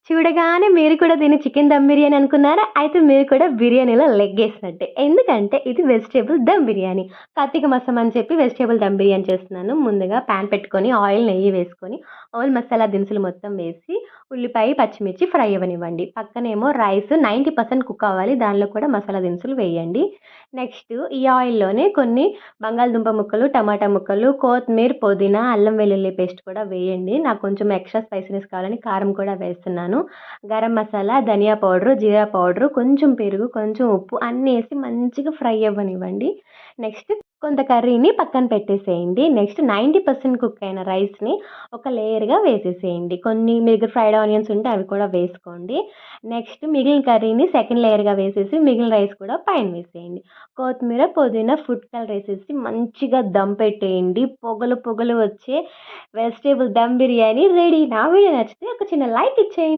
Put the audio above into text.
చూడగానే మీరు కూడా దీన్ని చికెన్ దమ్ బిర్యానీ అనుకున్నారా? అయితే మీరు కూడా బిర్యానీలో లెగ్గేసినట్టే. ఎందుకంటే ఇది వెజిటబుల్ దమ్ బిర్యానీ. కార్తీక మాసం అని చెప్పి వెజిటబుల్ దమ్ బిర్యానీ చేస్తున్నాను. ముందుగా పాన్ పెట్టుకొని ఆయిల్, నెయ్యి వేసుకొని ఆల్ మసాలా దినుసులు మొత్తం వేసి ఉల్లిపాయ, పచ్చిమిర్చి ఫ్రై అవ్వనివ్వండి. పక్కనేమో రైస్ 90% కుక్ అవ్వాలి. దానిలో కూడా మసాలా దినుసులు వేయండి. నెక్స్ట్ ఈ ఆయిల్‌లోనే కొన్ని బంగాళదుంప ముక్కలు, టమాటా ముక్కలు, కొత్తిమీర, పుదీనా, అల్లం వెల్లుల్లి పేస్ట్ కూడా వేయండి. నాకు కొంచెం ఎక్స్‌ట్రా స్పైసీనెస్ కావాలని కారం కూడా వేస్తున్నాను. గరం మసాలా, ధనియా పౌడరు, జీరా పౌడరు, కొంచెం పెరుగు, కొంచెం ఉప్పు అన్నీ ఏసి మంచిగా ఫ్రై అవ్వనివ్వండి. నెక్స్ట్ కొంత కర్రీని పక్కన పెట్టేసేయండి. నెక్స్ట్ 90% కుక్ అయిన రైస్‌ని ఒక లేయర్‌గా వేసేసేయండి. కొన్ని మీకు ఫ్రైడ్ ఆనియన్స్ ఉంటే అవి కూడా వేసుకోండి. నెక్స్ట్ మిగిలిన కర్రీని సెకండ్ లేయర్‌గా వేసేసి మిగిలిన రైస్ కూడా పైన వేసేయండి. కొత్తిమీర, పుదీనా, ఫుడ్ కలర్ ఏసేసి మంచిగా దమ్ పెట్టేయండి. పొగలు పొగలు వచ్చే వెజిటబుల్ దమ్ బిర్యానీ రెడీ. నా వీడియో నచ్చితే ఒక చిన్న లైక్ ఇచ్చేయండి.